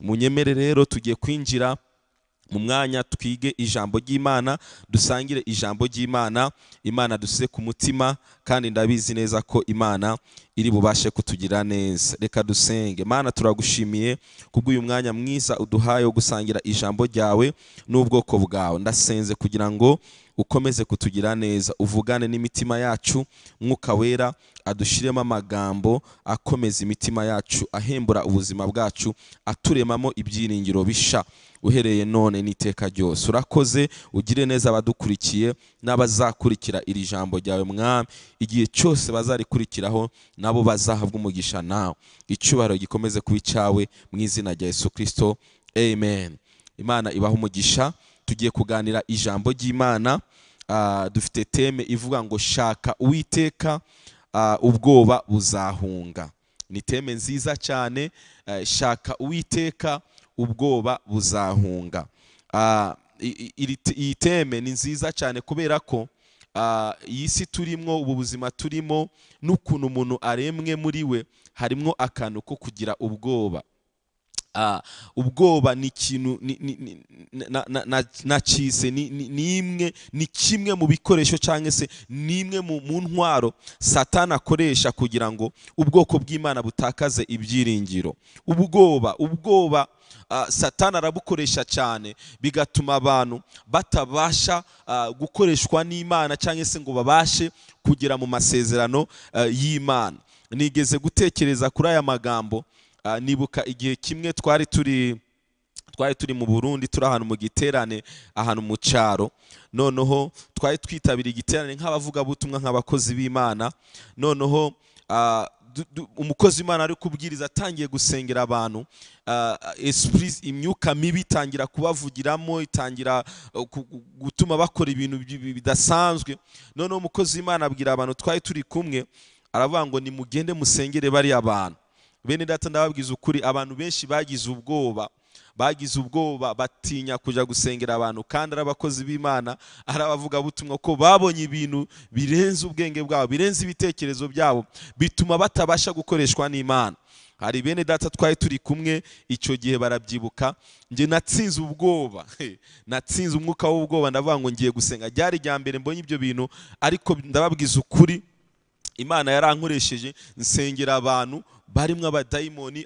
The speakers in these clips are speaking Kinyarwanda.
munyemere rero tugiye kwinjira mu mwanya twige ijambo ry'Imana, dusangire ijambo ry'Imana. Imana dusize ku mutima, kandi ndabizi neza ko Imana iri bubashe kutugira neza. Reka dusenge. Mana, turagushimiye kubw'uyu mwanya mwiza uduhaye wo gusangira ijambo ryawe n'ubwoko bwawe. Ndasenze kugira ngo ukomeze kutugira neza, uvugane n'imitima yacu, Mwuka Wera adushiremo amagambo akomeza imitima yacu, ahembura ubuzima bwacu, aturemamo ibyiringiro bisha uhereye none n'iteka ryose. Urakoze, ugire neza abadukurikiye n'abazakurikira iri jambo ryawe Mwami, igihe cyose bazarikurikiraho nabo bazahabwa umugisha nawe. Icyubahiro gikomeze kuba icyawe mu izina rya Yesu Kristo, amen. Imana ibaha umugisha. Tugiye kuganira ijambo ry'Imana. Dufite teme ivuga ngo shaka Uwiteka, ubwoba buzahunga. Ni teme nziza cyane, shaka Uwiteka, ubwoba buzahunga. Iyi teme ni nziza cyane kubera ko iyi si turimo, ubu buzima turimo, n'ukuntu umuntu aremwe muri we harimo akantu ko kugira ubwoba. Ubwoba ni ikintu nakise ni kimwe mu bikoresho cyangwa se ni imwe mu ntwaro Satani akoresha kugira ngo ubwoko bw'Imana butakaze ibyiringiro. Ubwoba Satani arabukoresha cyane, bigatuma abantu batabasha gukoreshwa n'Imana cyangwa se ngo babashe kugera mu masezerano y'Imana. Nigeze gutekereza kuri aya magambo. Nibuka igihe kimwe twari turi mu Burundi, turi ahantu mu giterane, ahantu mu cyaro. Noneho twari twitabiriye igiterane nk'abavugabutumwa, nk'abakozi b'Imana. Noneho umukozi w'Imana ari kubwiriza, atangiye gusengera abantu, imyuka mibi itangira kubavugiramo, itangira gutuma bakora ibintu bidasanzwe. Noneho umukozi w'Imana abwira abantu twari turi kumwe, aravuga ngo nimugende musengere bariya abantu. Bene data, ndababwiza ukuri, abantu benshi bagize ubwoba, batinya kujya gusengera abantu, kandi ari abakozi b'Imana, ari abavugabutumwa, ko babonye ibintu birenze ubwenge bwabo, birenze ibitekerezo byabo, bituma batabasha gukoreshwa n'Imana. Hari bene data twari turi kumwe icyo gihe, barabyibuka. Nge natsinze ubwoba, natsinze umwuka w'ubwoba, ndavuga ngo ngiye gusenga. Ryari irya mbere mbonye ibyo bintu, ariko ndababwiza ukuri, Imana yarankoresheje nsengera abantu barimo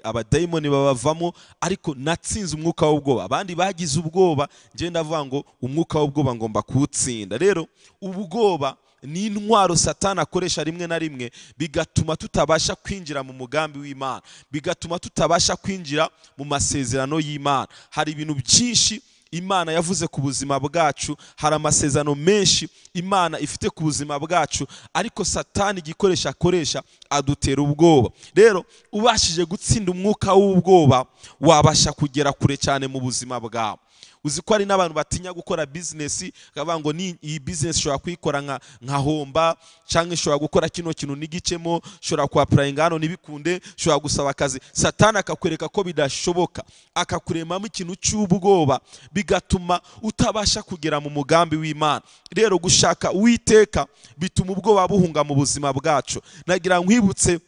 abadayimoni babavamo, ariko natsinze umwuka w'ubwoba. Abandi bagize ubwoba, nge ndavuga ngo umwuka w'ubwoba ngomba kuwutsinda. Rero ubwoba ni intwaro Satani akoresha rimwe na rimwe, bigatuma tutabasha kwinjira mu mugambi w'Imana, bigatuma tutabasha kwinjira mu masezerano y'Imana. Hari ibintu byinshi Imana yavuze ku buzima bwacu, hari amasezerano menshi Imana ifite ku buzima bwacu, ariko Satani igikoresha akoresha adutera ubwoba. Rero ubashije gutsinda umwuka w'ubwoba, wabasha kugera kure cyane mu buzima bwawe. Uzi ko hari n'abantu batinya gukora business, akavuga ngo iyi business shobora kuyikora nka homba, cyangwa shobora gukora kino kintu nigicemo, shobora kuapplyinga hano nibikunde, shobora gusaba akazi. Satani akakwereka ko bidashoboka, akakuremamo ikintu cy'ubwoba, bigatuma utabasha kugera mu mugambi w'Imana. Rero gushaka Uwiteka bituma ubwoba buhunga mu buzima bwacu. Nagira nkwibutse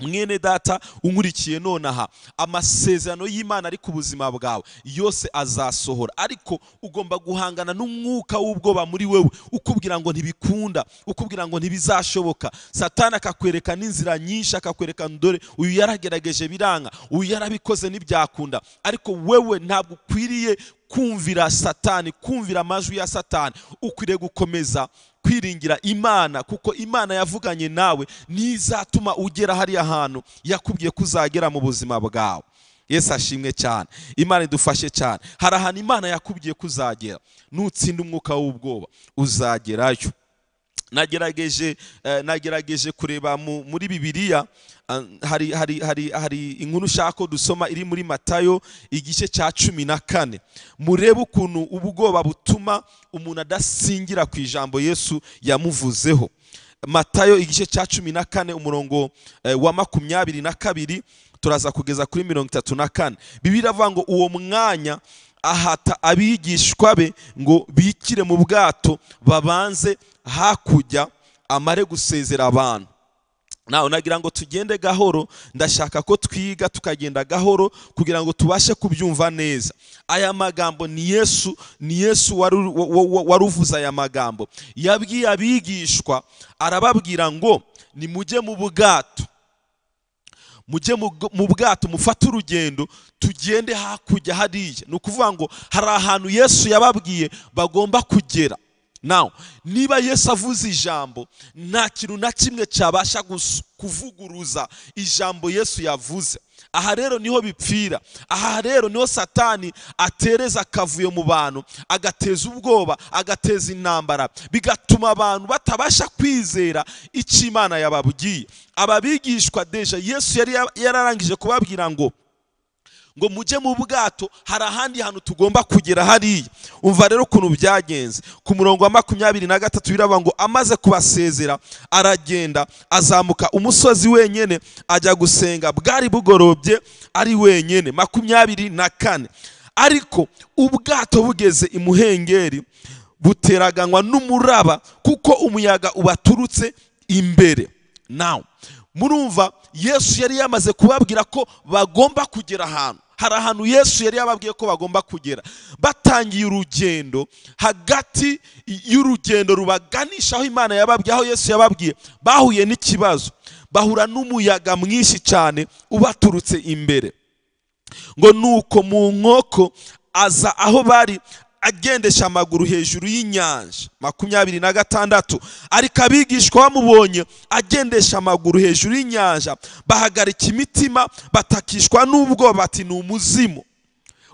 mwene data unkurikiye nonaha, amasezerano y'Imana ari ku buzima bwawe yose azasohora, ariko ugomba guhangana n'umwuka w'ubwoba muri wewe ukubwira ngo ntibikunda, ukubwira ngo ntibizashoboka. Satani akakwereka n'inzira nyinshi, akakwereka ndore uyu yaragerageje biranga, uyu yarabikoze ntibyakunda, ariko wewe ntabwo ukwiriye kumvira Satani, kumvira amajwi ya Satani. Ukwiriye gukomeza kwiringira Imana, kuko Imana yavuganye nawe nizatuma ugera hariya hantu yakubwiye kuzagera mu buzima bwawe. Yesu ashimwe cyane. Imana idufashe cyane. Hari ahantu Imana yakubwiye kuzagera, nutsinda umwuka w'ubwoba uzagerayo. Nagerageje kureba muri Bibiliya, hari inkuru ushaka dusoma iri muri Matayo igice cya 14. Murebe ukuntu ubwoba butuma umuntu adasingira ku ijambo Yesu yamuvuzeho. Matayo igice cya 14 umurongo wa 22 turaza kugeza kuri 34. Bibiliya avuga ngo uwo mwanya ahata abigishwa be ngo bikire mu bwato babanze hakujya amare gusezera abantu. nawe nagira ngo tugende gahoro, ndashaka ko twiga tukagenda gahoro kugira ngo tubashe kubyumva neza. Aya magambo ni Yesu waruvuza aya magambo. Yabwiye abigishwa arababwira ngo nimujye mu bwato, mujye mu bwato mufate urugendo tugende hakujya hariya. Ni ukuvuga ngo hari ahantu Yesu yababwiye bagomba kugera. Now niba Yesu avuze ijambo, nta kintu na kimwe cyabasha kuvuguruza ijambo Yesu yavuze. Aha rero niho bipfira, aha rero niho Satani atereza akavuyo mu bantu, agateza ubwoba, agateza intambara, bigatuma abantu batabasha kwizera icyo Imana yababwiye. Ababigishwa deja Yesu yari yararangije kubabwira ngo mujye mu bwato, hari ahandi hantu tugomba kugera hariya. Umva rero ukuntu byagenze. Ku murongo wa 23 biravuga ngo amaze kubasezera aragenda azamuka umusozi wenyene ajya gusenga. Bwari bugorobye ari wenyene. 24 ariko ubwato bugeze imuhengeri buteraganywa n'umuraba kuko umuyaga ubaturutse imbere. Now murumva Yesu yari yamaze kubabwira ko bagomba kugera ahantu. Hari ahantu Yesu yari yababwiye ko bagomba kugera. Batangiye urugendo, hagati y'urugendo rubaganisha aho Imana yababwiye, aho Yesu yababwiye, bahuye n'ikibazo. Bahura n'umuyaga mwinshi cyane ubaturutse imbere. Ngo nuko mu nkoko aza aho bari agendesha amaguru hejuru y'inyanja. 26 ariko abigishwa bamubonye agendesha amaguru hejuru y'inyanja bahagarika imitima, batakishwa n'ubwoba bati ni umuzimu.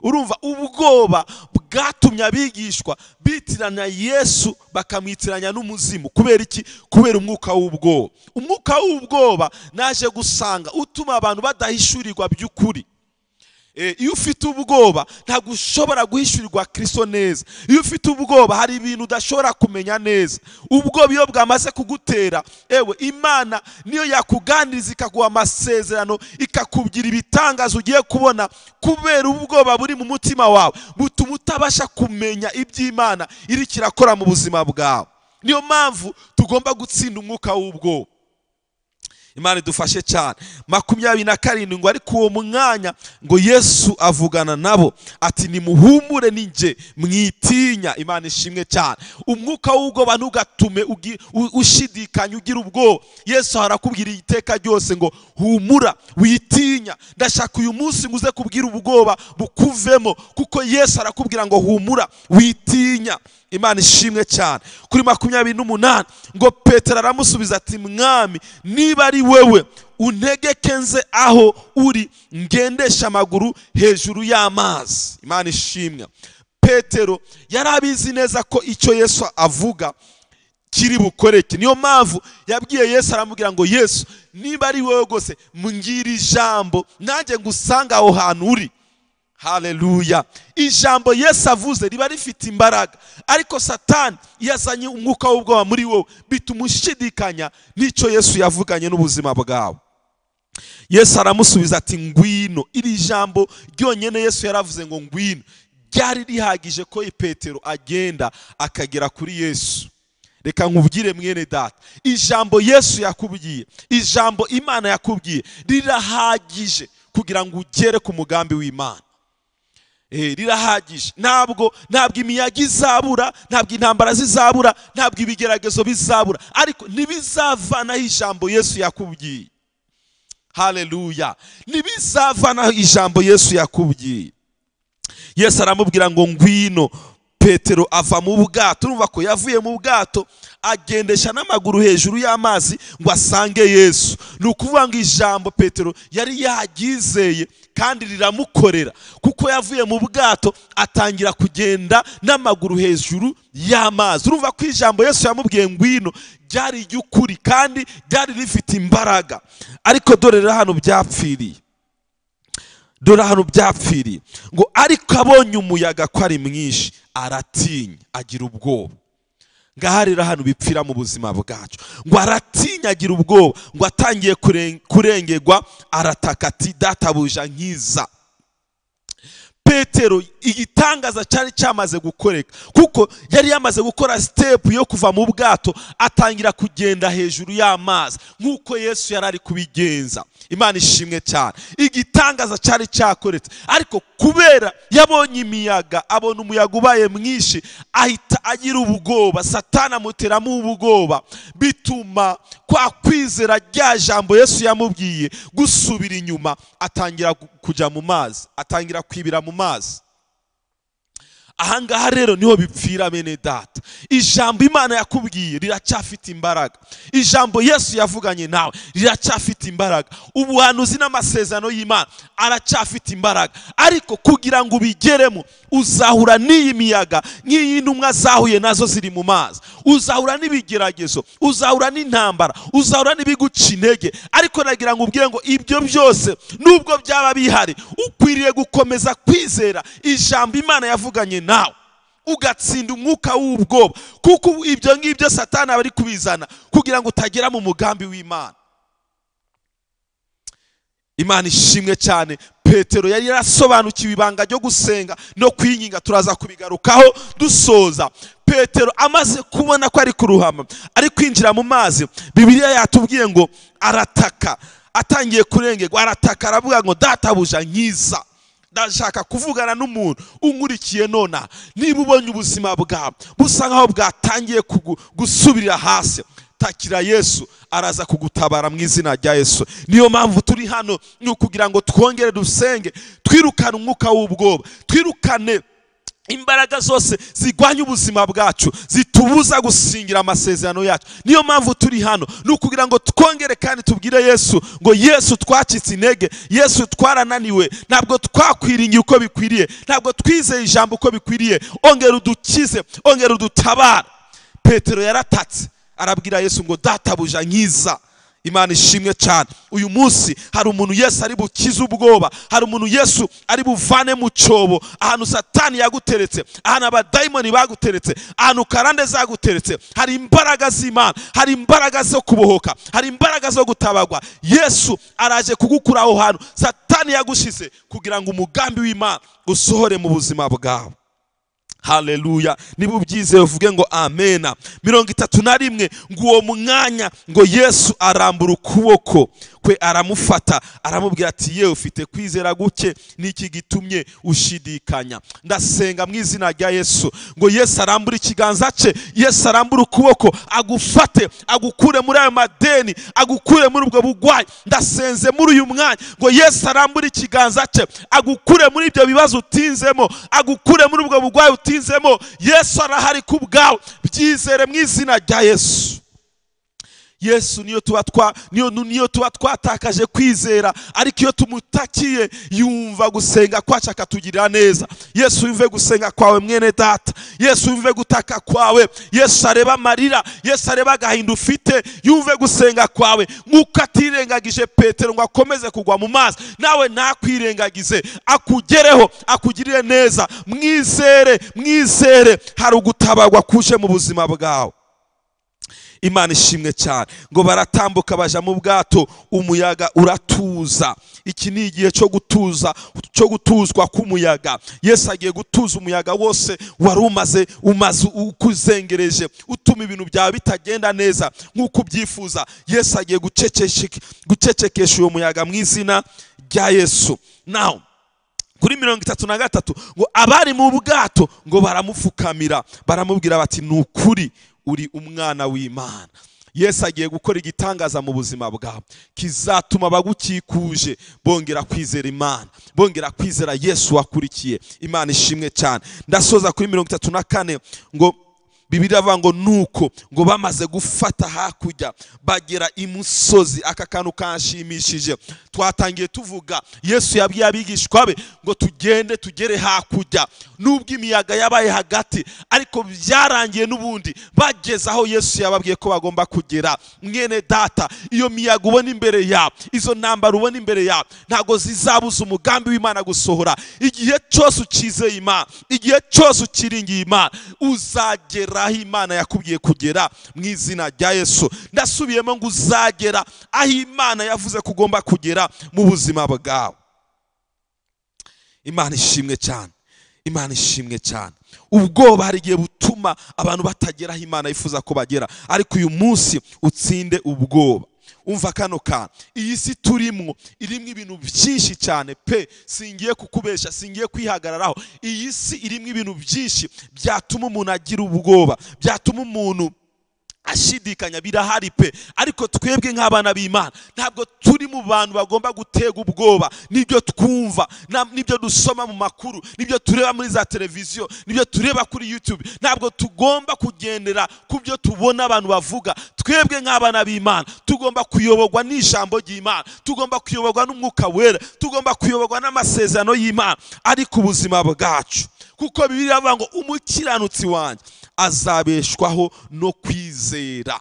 Urumva ubwoba bwatumye abigishwa bitiranya Yesu bakamwitiranya n'umuzimu. Kubera iki? Kubera umwuka w'ubwoba. Umwuka w'ubwoba naje gusanga utuma abantu badahishurirwa by'ukuri. Iyo ufite ubwoba ntabwo ushobora guhishurirwa Kristo neza. Iyo ufite ubwoba hari ibintu udashobora kumenya neza. Ubwoba iyo bwamaze kugutera, Imana niyo yakuganiriza ikaguha amasezerano, ikakubwira ibitangazo ugiye kubona, kubera ubwoba buri mu mutima wawe butuma utabasha kumenya iby'Imana iri kirakora mu buzima bwawe. Niyo mpamvu tugomba gutsinda umwuka w'ubwoba. Imana idufashe cyane. 27 ngo ariko uwo mwanya ngo Yesu avugana nabo ati nimuhumure ninjye mwitinya. Imana ishimwe cyane. Umwuka w'ubwoba ntugatume ushidikanya ugira ubwoba. Yesu harakubwira iteka ryose ngo humura witinya. Ndashaka uyu munsi nguze kubwira ubwoba bukuvemo, kuko Yesu harakubwira ngo humura witinya. Imana ishimwe cyane. Kuri 28 ngo Petero aramusubiza ati mwami niba ari wewe untegeke nze aho uri ngendesha amaguru hejuru y'amazi. Imana ishimwe. Petero yarabizi neza ko icyo Yesu avuga kiri bukoreke. Niyo mpamvu yabwiye Yesu, aramubwira ngo Yesu niba ari wewe gose mbwira ijambo nanjye ngusanga aho hantu uri. Haleluya. Ijambo Yesu avuze riba rifite imbaraga, ariko Satani yazanye umwuka w'ubwoba muri wowe bituma ushidikanya n'icyo Yesu yavuganye n'ubuzima bwawe. Yesu aramusubiza ati ngwino. Iri jambo ryonyine Yesu yaravuze ngo ngwino ryari rihagije ko Petero agenda akagera kuri Yesu. Reka nkubwire mwene data, ijambo Yesu yakubwiye, ijambo Imana yakubwiye rirahagije kugira ngo ugere ku mugambi w'Imana. Rirahagije. Ntabwo imiyaga izabura, ntabwo intambara zizabura, ntabwo ibigeragezo bizabura, ariko ntibizavanaho ijambo Yesu yakubwiye. Haleluya. Ntibizavanaho ijambo Yesu yakubwiye. Yesu aramubwira ngo ngwino. Petero ava mu bwato. Urumva ko yavuye mu bwato agendesha n'amaguru hejuru y'amazi ngo asange Yesu. Ni ukuvuga ngo ijambo Petero yari yagizeye kandi riramukorera, kuko yavuye mu bwato atangira kugenda n'amaguru hejuru y'amazi. Urumva ko ijambo Yesu yamubwiye ngwino ryari iry'ukuri kandi ryari rifite imbaraga. Ariko dore rero hano byapfiriye. Dore hano byapfiriye ngo ariko abonye umuyaga ko ari mwinshi aratinya agira ubwoba. Ngaha rero hano bipfira mu buzima bwacu, ngo aratinya agira ubwoba, ngo atangiye kurengerwa arataka ati databuja nkiza. Petero igitangaza cyari cyamaze gukoreka, kuko yari yamaze gukora step yo kuva mu bwato atangira kugenda hejuru y'amazi nk'uko Yesu yari ari kubigenza. Imana ishimwe cyane. Igitangaza cyari cyakoretse, ariko kubera yabonye imiyaga, abona umuyaga ubaye mwinshi, ahita agira ubwoba. Satani amuteramo ubwoba, bituma kwa kwizera rya jambo Yesu yamubwiye gusubira inyuma, atangira kujya mu mazi, atangira kwibira mu mazi. Ahangaha rero niho bipfira bene data. Ijambo Imana yakubwiye riracyafite imbaraga. Ijambo Yesu yavuganye nawe riracyafite imbaraga. Ubuhanuzi n'amasezerano y'Imana aracyafite imbaraga, ariko kugira ngo ubigeremo uzahura n'iyi miyaga nk'iyi ntumwa zahuye nazo ziri mu mazi. Uzahura n'ibigeragezo, uzahura n'intambara, uzahura n'ibiguca intege, ariko nagira ngo ubwire ngo ibyo byose nubwo byaba bihari, ukwiriye gukomeza kwizera ijambo Imana yavuganye nawe, ugatsinda umwuka w'ubwoba, kuko ibyo ngibyo Satani aba ari kubizana kugira ngo utagera mu mugambi w'Imana. Imana ishimwe cyane. Petero yari yarasobanukiwe ibanga ryo gusenga no kwinginga, turaza kubigarukaho dusoza. Petero amaze kubona ko ari kuruhama, ari kwinjira mu mazi, Bibiliya yatubwiye ngo arataka, atangiye kurengerwa, arataka aravuga ngo databuja nkiza, ndashaka kuvugana n'umuntu unkurikiye nona. Niba ubonye ubuzima bwawe busa nkaho bwatangiye gusubirira hasi, takira Yesu, araza kugutabara mu izina rya Yesu. Niyo mpamvu turi hano, ni ukugira ngo twongere dusenge, twirukane umwuka w'ubwoba, twirukane imbaraga zose zigwanya ubuzima bwacu, zitubuza gusingira amasezerano yacu. Niyo mpamvu turi hano, ni ukugira ngo twongere kandi tubwire Yesu ngo Yesu twacitse intege, Yesu twarananiwe, ntabwo twakwiringiye uko bikwiriye, ntabwo twizeye ijambo uko bikwiriye, ongera udukize, ongera udutabara. Petero yaratatse arabwira Yesu ngo databuja nkiza. Imana ishimwe cyane. Uyu munsi hari umuntu Yesu ari bukize ubwoba, hari umuntu Yesu ari buvane mu cyobo, ahantu Satani yaguteretse, ahantu abadayimoni baguteretse, ahantu karande zaguteretse. Hari imbaraga z'Imana, hari imbaraga zo kubohoka, hari imbaraga zo gutabagwa. Yesu araje kugukura aho hantu Satani yagushize, kugira ngo umugambi w'Imana usohore mu buzima bwawe. Haleluya. Niba ubyize uvuge ngo amena. 31 ngo uwo mwanya ngo Yesu arambura ukuboko kwe, aramufata, aramubwira ati yewe ufite kwizera guke, niki gitumye ushidikanya? Ndasenga mu izina rya Yesu ngo Yesu arambura ikiganza cye, Yesu arambura ukuboko, agufate, agukure muri ayo madeni, agukure muri ubwo bugwayi. Ndasenze muri uyu mwanya ngo Yesu arambura ikiganza cye, agukure muri ibyo bibazo utinzemo, agukure muri ubwo bugwayi utinzemo. Yesu arahari ku bwawe, byizere mu izina rya Yesu. Yesu niyo tuba twatakaje kwizera, ariko iyo tumutakiye yumva gusenga kwacu akatugirira neza. Yesu yumve gusenga kwawe mwene data, Yesu yumve gutaka kwawe, Yesu areba amarira, Yesu areba agahinda ufite, yumve gusenga kwawe. Nk'uko atirengagije Petero ngo akomeze kugwa mu mazi, nawe ntakwirengagize, akugereho, akugirire neza. Mwizere hari ugutabagwa kuje mu buzima bwawe. Imana ishimwe cyane. Ngo baratambuka baja mu bwato, umuyaga uratuza. Iki ni igihe cyo gutuzwa k'umuyaga. Yesu agiye gutuza umuyaga wose wari umaze ukuzengereje, utuma ibintu byawe bitagenda neza nk'uko ubyifuza. Yesu agiye gucecekesha uwo muyaga mu izina rya Yesu. Now kuri 33 ngo abari mu bwato ngo baramupfukamira, baramubwira bati nukuri uri umwana w'Imana. Yesu agiye gukora igitangaza mu buzima bwawe, kizatuma bagukikuje bongera kwizera Imana, bongera kwizera Yesu wakurikiye. Imana ishimwe cyane. Ndasoza kuri 34 ngo Bibiliya avuga ngo nuko ngo bamaze gufata hakurya bagera imusozi. Aka kantu kanshimishije. Twatangiye tuvuga Yesu yabwiye abigishwa be ngo tugere hakurya, nubwo imiyaga yabaye hagati, ariko byarangiye n'ubundi bageze aho Yesu yababwiye ko bagomba kugera. Mwene data, iyo miyaga ubona imbere yawe, izo ntambara ubona imbere yawe, ntago zizabuza umugambi w'Imana gusohora. Igihe cyose ukizeye Imana, igihe cyose ukiringiye Imana, uzagera aho Imana yakubwiye kugera mu izina rya Yesu. Ndasubiyemo ngo uzagera aho Imana yavuze kugomba kugera mu buzima bwawe. Imana ishimwe cyane. Imana ishimwe cyane. Ubwoba hari igihe butuma abantu batageraho Imana yifuza ko bagera, ariko uyu munsi utsinde ubwoba. Umva kano kana, iyi si turimo irimo ibintu byinshi cyane pe, singiye kukubesha, singiye kwihagararaho. Iyi si irimo ibintu byinshi byatuma umuntu agira ubwoba, byatuma umuntu ashidikanya, birahari pe. Ariko twebwe nk'abana b'Imana ntabwo turi mu bantu bagomba gutega ubwoba nibyo twumva, nibyo dusoma mu makuru, nibyo tureba muri za televiziyo, nibyo tureba kuri YouTube. Ntabwo tugomba kugendera ku byo tubona abantu bavuga. Twebwe nk'abana b'Imana tugomba kuyoborwa n'ijambo ry'Imana, tugomba kuyoborwa n'Umwuka Wera, tugomba kuyoborwa n'amasezerano y'Imana ari ku buzima bwacu. Kuko Bibiliya ivuga ngo umukiranutsi wanjye azabeshwaho no kwizera.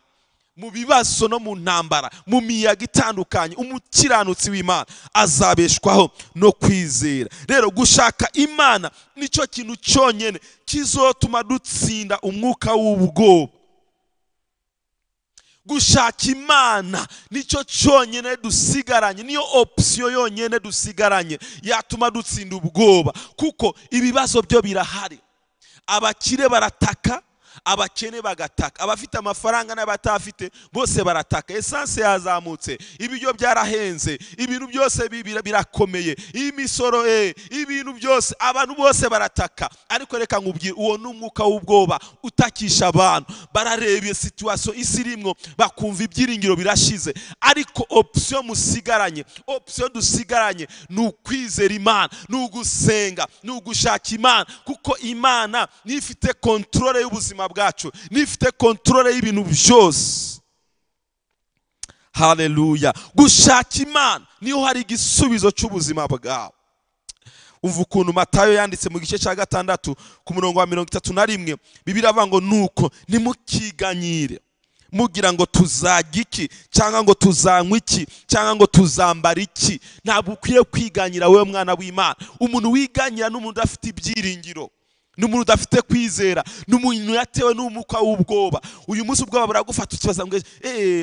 Mu bibazo no mu ntambara, mu miyaga itandukanye, umukiranutsi w'Imana azabeshwaho no kwizera. Rero gushaka Imana nicyo kintu cyonyine kizotuma dutsinda umwuka w'ubwoba. Gushaka Imana nicyo cyonyine dusigaranye, niyo option yonyine dusigaranye yatuma dutsinda ubwoba. Kuko ibibazo byo birahari, abakire barataka, abakene bagataka, abafite amafaranga n'abatafite bose barataka. Essence yazamutse, ibiryo byarahenze, ibintu byose birakomeye, imisoro ibintu byose, abantu bose barataka. Ariko reka nkubwire, uwo n'umwuka w'ubwoba utakisha abantu. Barareba situation isi irimo bakumva ibyiringiro birashize, ariko option musigaranye, option dusigaranye ni ukwizera Imana, ni ugusenga, ni ugushaka Imana. Kuko Imana nifite controle y'ubuzima bwacu, nifite controle y'ibintu byose. Haleluya. Gushaka Imana niho hari igisubizo cy'ubuzima bwawe. Umva ukuntu Matayo yanditse mu gice cya 6 ku murongo wa 31. Bibiliya ivuga ngo nuko nimukiganyire mugira ngo tuzajya iki, cyangwa ngo tuzanywa iki, cyangwa ngo tuzambara iki. Ntabwo ukwiye kwiganyira wewe mwana w'Imana. Umuntu wiganyira n'umuntu udafite ibyiringiro, n'umuntu udafite kwizera, n'umuntu yatewe n'umwuka w'ubwoba. Uyu munsi ubwoba buragufata ukibaza ngo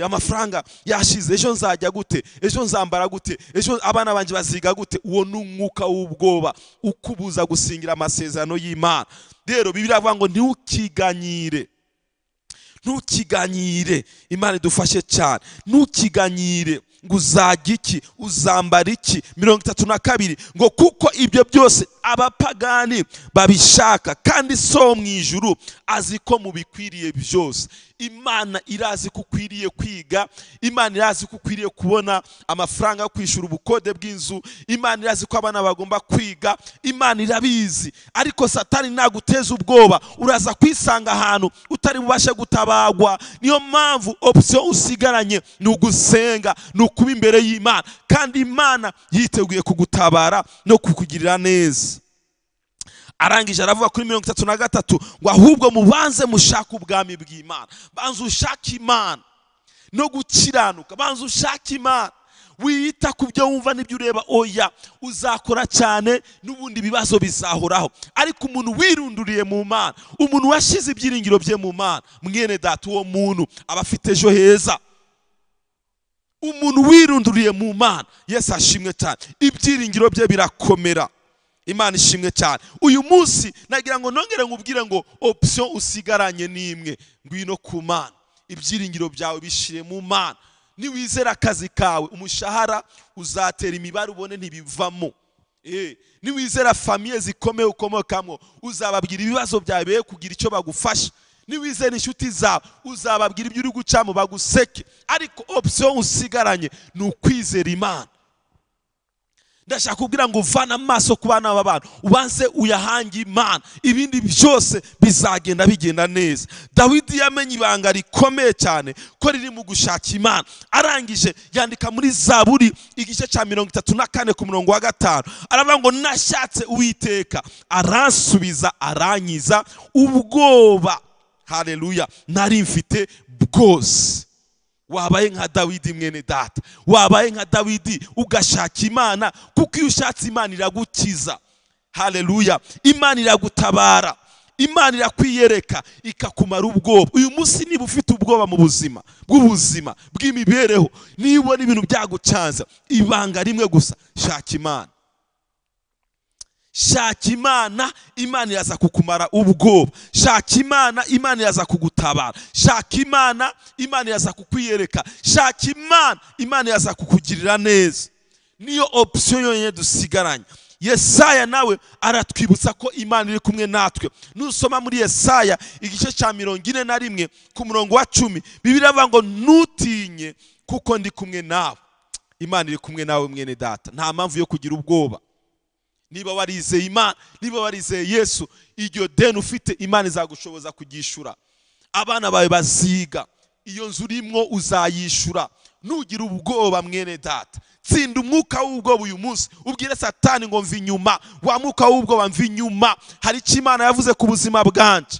amafaranga yashize, ejo nzajya gute, ejo nzambara gute, ejo abana banje baziga gute. Uwo n'umwuka w'ubwoba ukubuza gusingira amasezerano y'Imana. Rero Bibiliya ivuga ngo ntukiganyire, ntukiganyire. Imana idufashe cyane. Ntukiganyire ngo uzajya iki, uzambara iki. 32 ngo kuko ibyo byose abapagani babishaka, kandi so mu ijuru azi ko mubikwiriye byose. Imana irazi ko ukwiriye kwiga, Imana irazi ko ukwiriye kubona amafaranga yo kwishura ubukode bw'inzu, Imana irazi ko abana bagomba kwiga, Imana irabizi. Ariko Satani naguteza ubwoba, uraza kwisanga ahantu utari bubashe gutabagwa. Niyo mpamvu option usigaranye ni ugusenga, ni ukuba imbere y'Imana, kandi Imana yiteguye kugutabara no kukugirira neza. Arangije aravuga kuri 33 ngo ahubwo mubanze mushaka ubwami bw'Imana. Banza ushaka Imana no gukiranuka, banza ushaka Imana. Wiyita ku byo wumva n'ibyo ureba, oya, uzakora cyane n'ubundi bibazo bizahoraho. Ariko umuntu wirunduriye mu Mana, umuntu washize ibyiringiro bye mu Mana, mwene data, uwo muntu aba afite ejo heza. Umuntu wirunduriye mu Mana, Yesu ashimwe cyane, ibyiringiro bye birakomera. Imana ishimwe cyane. Uyu munsi nagira ngo nongere nkubwire ngo option usigaranye ni imwe, ngwino ku Mana. Ibyiringiro byawe bishire mu Mana. Niwizera akazi kawe, umushahara uzatera imibare ubone ntibivamo. Niwizera famille zikomeye ukomokamo, uzababwira ibibazo byawe be kugira icyo bagufasha. Niwizera inshuti zawe, uzababwira ibyo uri gucamo baguseke. Ariko option usigaranye ni ukwizera Imana. Ndashaka kubwira ngo uvana amaso ku bana b'abantu, ubanze uyahange Imana, ibindi byose bizagenda bigenda neza. Dawidi yamenye ibanga rikomeye cyane ko riri mu gushaka Imana. Arangije yandika muri Zaburi igice cya 34 ku murongo wa 5. Aravuga ngo nashatse Uwiteka aransubiza, arankiza ubwoba, haleluya, nari mfite bwose. Wabaye nka Dawidi mwene data, wabaye nka Dawidi ugashaka Imana, kuko iyo ushatse Imana iragukiza. Haleluya. Imana iragutabara, Imana irakwiyereka ikakumara ubwoba. Uyu munsi niba ufite ubwoba mu buzima bw'ubuzima bw'imibereho, niba ibintu byagucanza, ibanga rimwe gusa, shaka Imana. shaka Imana, Imana iraza kukumara ubwoba. Shaka Imana, Imana iraza kugutabara. Shaka Imana, Imana iraza kukwiyereka. Shaka Imana, Imana iraza kukugirira neza. Niyo option yonyine dusigaranye. Yesaya nawe aratwibutsa ko Imana iri kumwe natwe. Nusoma muri Yesaya igice cya 41 ku murongo wa 10, Bibiliya ivuga ngo ntutinye kuko ndi kumwe nawe. Imana iri kumwe nawe mwene data, nta mpamvu yo kugira ubwoba. Niba warizeye Imana, niba warizeye Yesu, iryo deni ufite Imana izagushoboza kugishura. Abana bawe baziga, iyo nzu urimwo uzayishura. Nugira ubwoba mwene data, tsinda umwuka w'ubwoba uyu munsi. Ubwire Satani ngo mva inyuma, wa mwuka w'ubwoba mva inyuma. Hari icyo Imana yavuze ku buzima bwanje.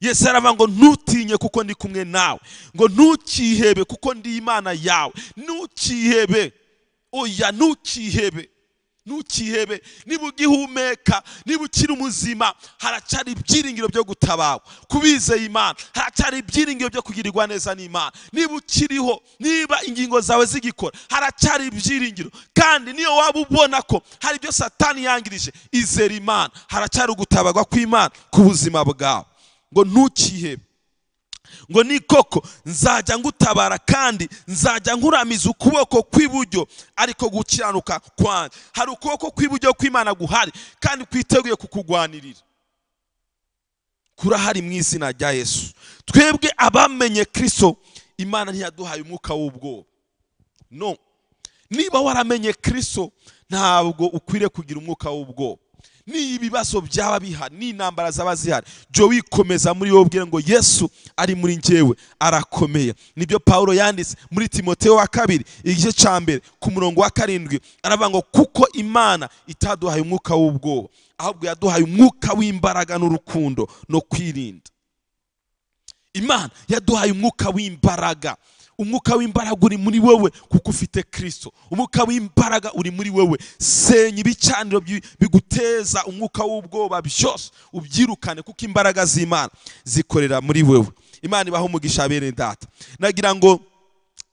Yesu aravuga ngo ntutinye kuko ndi kumwe nawe, ngo ntukihebe kuko ndi Imana yawe. Ntukihebe, oya ntukihebe, ntukihebe. Niba ugihumeka, niba ukiri umuzima, haracyari ibyiringiro byo gutabarwa. Kubizeye Imana haracyari ibyiringiro byo kugirirwa neza n'Imana. Niba ukiriho, niba ingingo zawe zigikora, haracyari ibyiringiro. Kandi niyo waba ubona ko hari ibyo Satani yangirije, izera Imana, haracyari ugutabarwa kw'Imana ku buzima bwawe. Ngo ntukihebe, ngo ni koko nzajya ngutabara kandi nzajya nkuramiza ukuboko kw'iburyo ariko gukiranuka kwanjye. Hari ukuboko kw'iburyo kw'Imana guhari kandi kwiteguye kukugwanirira. Kurahari mu izina rya Yesu. Twebwe abamenye Kristo, Imana ntiyaduhaye umwuka w'ubwoba. No, niba waramenye Kristo ntabwo ukwiriye kugira umwuka w'ubwoba. Ni ibibazo byaba bihari, ni intambara zaba zihari, jyo wikomeza muri wowe ubwire ngo Yesu ari muri njyewe, arakomeye. Nibyo Paulo yanditse muri Timoteyo wa 2 igice cya 1 ku murongo wa 7, aravuga ngo kuko Imana itaduhaye umwuka w'ubwoba, ahubwo yaduhaye umwuka w'imbaraga n'urukundo no kwirinda. Imana yaduhaye umwuka w'imbaraga. Umwuka w'imbaraga uri muri wowe kuko ufite Kristo. Umwuka w'imbaraga uri muri wowe. Senya ibicaniro biguteza umwuka w'ubwoba byose, ubyirukane kuko imbaraga z'Imana zikorera muri wowe. Imana ibaho umugisha bene data. Nagira ngo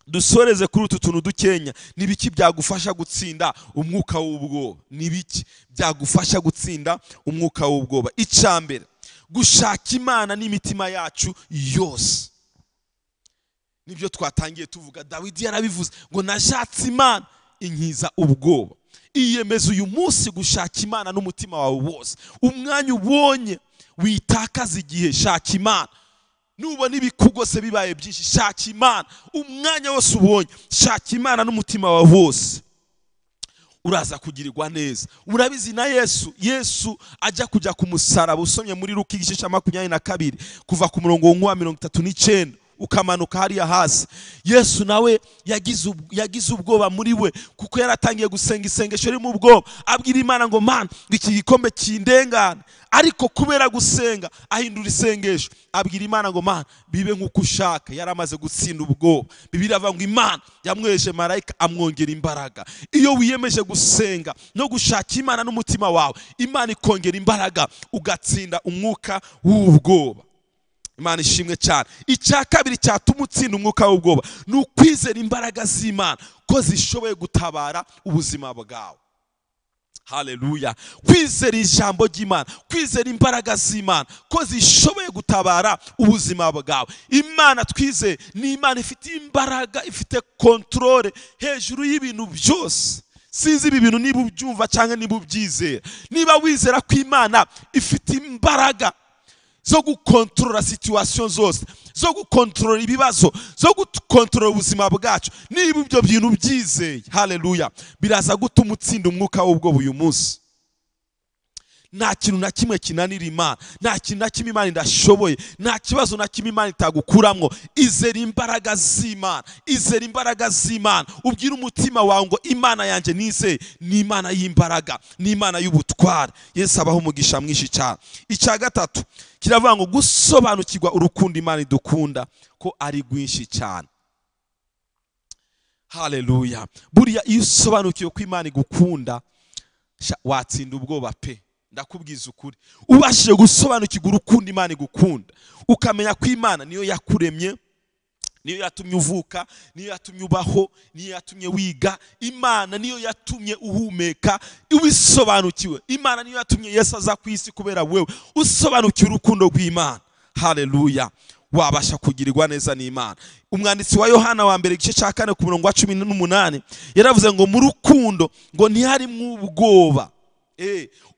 dusoreze kuri utu tuntu dukenya. Nibiki byagufasha gutsinda umwuka w'ubwoba? Nibiki byagufasha gutsinda umwuka w'ubwoba? Icambere, gushaka Imana n'imitima yacu yose. Nibyo twatangiye tuvuga. Dawidi yarabivuze ngo nashatse Imana inkiza ubwoba. Iyemeza uyu munsi gushaka Imana n'umutima wawe wose. Umwanya ubonye witakaza igihe, shaka Imana. Nubona ibikugose bibaye byinshi, shaka Imana. Umwanya wose ubonye, shaka Imana n'umutima wawe wose, uraza kugirirwa neza. Urabizi na Yesu ajya kujya ku musaraba, usomye muri Luka igice cya 22 kuva ku murongo wa 39 ukamanuka hariya hasi. Yesu nawe yagize ubwoba muri we kuko yaratangiye gusenga isengesho riri mu bwoba. Abwira Imana ngo Mana, iki gikombe kindengane. Ariko kubera gusenga ahindura isengesho, abwira Imana ngo Mana, bibe nk'uko ushaka. Yaramaze gutsinda ubwoba. Bibiliya ivuga ngo Imana yamweje marayika amwongera imbaraga. Iyo wiyemeje gusenga no gushaka Imana n'umutima wawe, Imana ikongera imbaraga, ugatsinda umwuka w'ubwoba. Imana ishimwe cyane. Icya kabiri cyatuma utsinda umwuka w'ubwoba ni ukwizera imbaraga z'Imana ko zishoboye gutabara ubuzima bwawe. Haleluya. Kwizera ijambo ry'Imana, kwizera imbaraga z'Imana ko zishoboye gutabara ubuzima bwawe. Imana twizeye ni Imana ifite imbaraga, ifite kontrole hejuru y'ibintu byose. Sinzi ibi bintu niba ubyumva cyangwa niba ubyizera. Niba wizera ko Imana ifite imbaraga zo gukontorora situation zose, zo gukontorora ibibazo, zo gukontorora ubuzima bwacu, niba ibyo bintu byizeye, haleluya, biraza gutuma utsinda umwuka w'ubwoba uyu munsi. Nta kintu na kimwe kinanira Imana, nta kintu na kimwe Imana idashoboye, nta kibazo na kimwe Imana itagukuramwo. Izera imbaraga z'Imana, izera imbaraga z'Imana. Ubwira umutima wawe ngo Imana yanjye nizeye ni Imana y'imbaraga, ni Imana y'ubutware. Yesu abaho umugisha mwinshi cyane. Icya gatatu kiravuga ngo gusobanukirwa urukundo Imana idukunda ko ari rwinshi cyane. Haleluya. Buriya iyo usobanukiwe ko Imana igukunda, watsinda ubwoba pe. Ndakubwiza ukuri. Ubashije gusobanukirwa urukundo Imana igukunda, ukamenya ko Imana niyo yakuremye, niyo yatumye uvuka, niyo yatumye ubaho, niyo yatumye wiga. Imana niyo yatumye uhumeka ubisobanukiwe. Imana niyo yatumye Yesu aza ku isi kubera wewe usobanukiwe urukundo rw'Imana. Haleluya, wabasha kugirirwa neza n'Imana. Umwanditsi wa Yohana wa mbere igice cya 4 ku murongo wa 18 yaravuze ngo mu rukundo ngo ntiharimo ubwoba.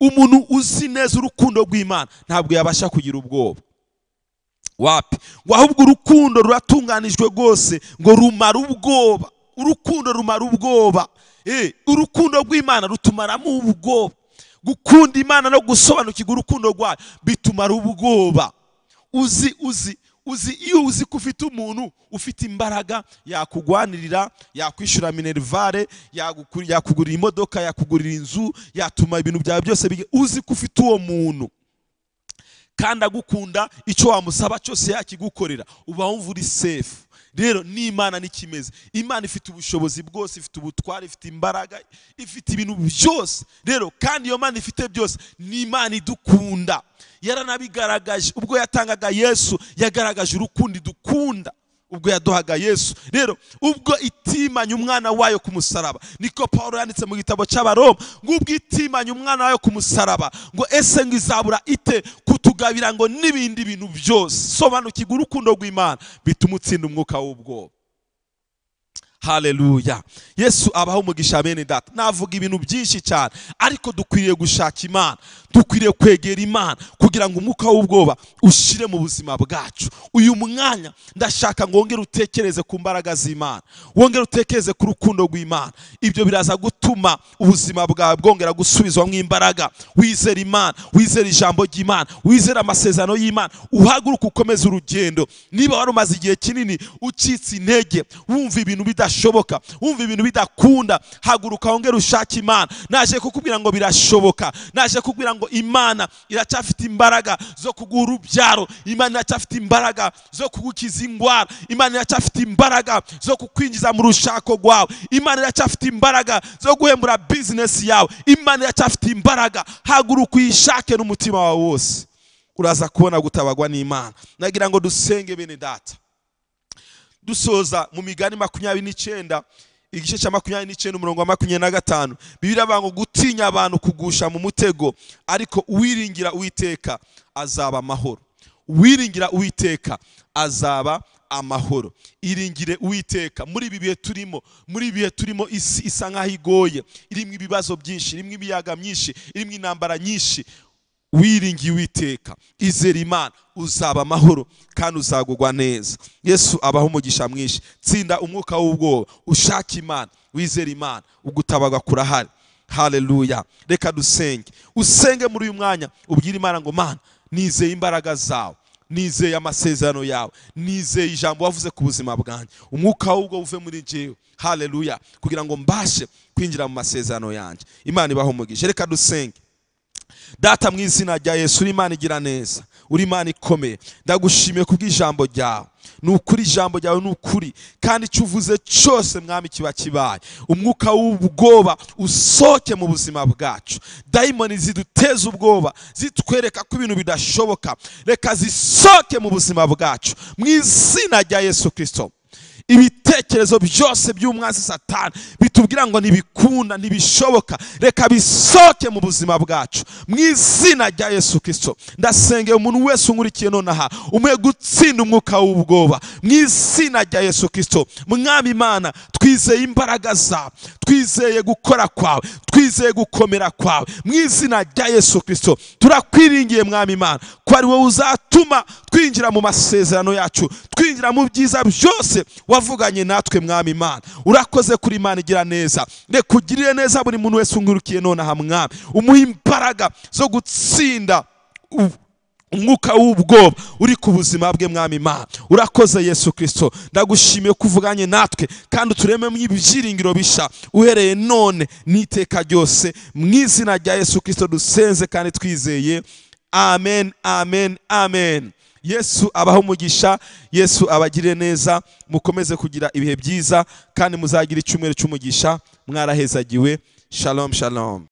Umuntu uzi neza urukundo rw'Imana ntabwo yabasha kugira ubwoba. Wapi? Ngo ahubwo urukundo ruratunganijwe rwose ngo rumara ubwoba. Urukundo rumara ubwoba. Urukundo rw'Imana rutumaramo ubwoba. Gukunda Imana no gusobanukirwa urukundo rwayo bitumara ubwoba. Iyo uzi ko ufite umuntu ufite imbaraga yakugwanirira, yakwishura minervare, yakugurira imodoka, yakugurira inzu, yatuma ibintu byawe byose uzi ko ufite uwo muntu kandi agukunda, icyo wamusaba cyose yakigukorera, uba wumva uri safe. Rero n'Imana nikimeze. Imana ifite ubushobozi bwose, ifite ubutware, ifite imbaraga, ifite ibintu byose. Rero kandi iyo Mana ifite byose ni Imana idukunda. Yaranabigaragaje ubwo yatangaga Yesu, yagaragaje urukundo dukunda ubwo yaduhaga Yesu. Rero ubwo itimanye umwana wayo ku musaraba, niko Paulo yanditse mu gitabo cy'Abaroma, ngo ubwo itimanye umwana wayo ku musaraba ngo ese ngo izabura ite kutugabira ngo n'ibindi bintu byose. Sobanukirwa urukundo rw'Imana bituma utsinda umwuka w'ubwoba. Haleluya, Yesu abaho umugisha bene data. Navuga ibintu byinshi cyane, ariko dukwiriye gushaka Imana, dukwiriye kwegera Imana kugira ngo umwuka w'ubwoba ushire mu buzima bwacu. Uyu mwanya ndashaka ngo wongere utekereze ku mbaraga z'Imana, wongere utekereze ku rukundo rw'Imana. Ibyo biraza gutuma ubuzima bwawe bwongera gusubizwamo imbaraga. Wizera Imana, wizera ijambo ry'Imana, wizera amasezerano y'Imana, uhaguruka ukomeze urugendo. Niba wari umaze igihe kinini ucitse intege, wumva ibintu bidashoboka, wumva ibintu bidakunda, haguruka wongere ushake Imana. Naje kukubwira ngo birashoboka. Naje kukubwira ngo Imana iracyafite imbaraga zo kuguha urubyaro. Imana iracyafite imbaraga zo kugukiza indwara. Imana iracyafite imbaraga zo kukwinjiza mu rushako rwawe. Imana iracyafite imbaraga zo guhembura business yawe. Imana iracyafite imbaraga. Haguruka uyishake n'umutima wawe wose, uraza kubona gutabagwa n'Imana. Nagira ngo dusenge bene data. Dusoza mu Migani 29 igice cya 29 umurongo wa 25, Bibiliya ivuga ngo gutinya abantu kugusha mu mutego, ariko uwiringira Uwiteka azaba amahoro. Uwiringira Uwiteka azaba amahoro. Iringire Uwiteka muri ibi bihe turimo. Muri ibi bihe turimo isi isa nkaho igoye, irimo ibibazo byinshi, irimo ibiyaga myinshi, irimo intambara nyinshi. Wiringiye Uwiteka, izera Imana, uzaba amahoro kandi uzagugwa neza. Yesu abaho umugisha mwinshi. Tsinda umwuka w'ubwoba, ushaka Imana, wizera Imana, ugutabaga kurahari. Haleluya. Reka dusenge. Usenge muri uyu mwanya, ubwire Imana ngo Mana, nizeye imbaraga zawe, nizeye amasezerano yawe, nizeye ijambo wavuze ku buzima bwanjye. Umwuka w'ubwoba uve muri njyewe. Haleluya, kugira ngo mbashe kwinjira mu masezerano yanjye. Imana ibaho umugisha. Reka dusenge. Data mu izina rya Yesu, uri Imana igira neza, uri Imana ikomeye. Ndagushimiye kubw'ijambo ryawe. Nukuri ijambo ryawe nukuri, kandi icyo uvuze cyose mwami kiba kibaye. Umwuka w'ubwoba usoke mu buzima bwacu. Daimoni ziduteza ubwoba, zitwereka ko ibintu bidashoboka, reka zisoke mu buzima bwacu mu izina rya Yesu Kristo. Ibitekerezo byose by'umwanzi Satani bitubwira ngo ntibikunda, ntibishoboka, reka bisoke mu buzima bwacu mu izina rya Yesu Kristo. Ndasengeye umuntu wese unkurikiye nonaha, umuhe gutsinda umwuka w'ubwoba mu izina rya Yesu Kristo. Mwami Imana, twizeye imbaraga zawe, twizeye gukora kwawe, twizeye gukomera kwawe mu izina rya Yesu Kristo. Turakwiringiye Mwami Imana ko ari wowe uzatuma twinjira mu masezerano yacu, twinjira mu byiza byose wavuganye natwe Mwami Imana. Urakoze kuri Imana igira neza. Reka ugirire neza buri muntu wese ungurukiye nonaha Mwami, umuhe imbaraga zo gutsinda umwuka w'ubwoba uri ku buzima bwe Mwami Imana. Urakoze Yesu Kristo. Ndagushimiye kuvuganye natwe kandi uturememo ibyiringiro bisha uhereye none n'iteka ryose mu izina rya Yesu Kristo dusenze kandi twizeye. Amen, amen, amen. Yesu abaho umugisha, Yesu abagirire neza. Mukomeze kugira ibihe byiza kandi muzagira icyumweru cy'umugisha. Mwarahezagiwe. Shalom, shalom.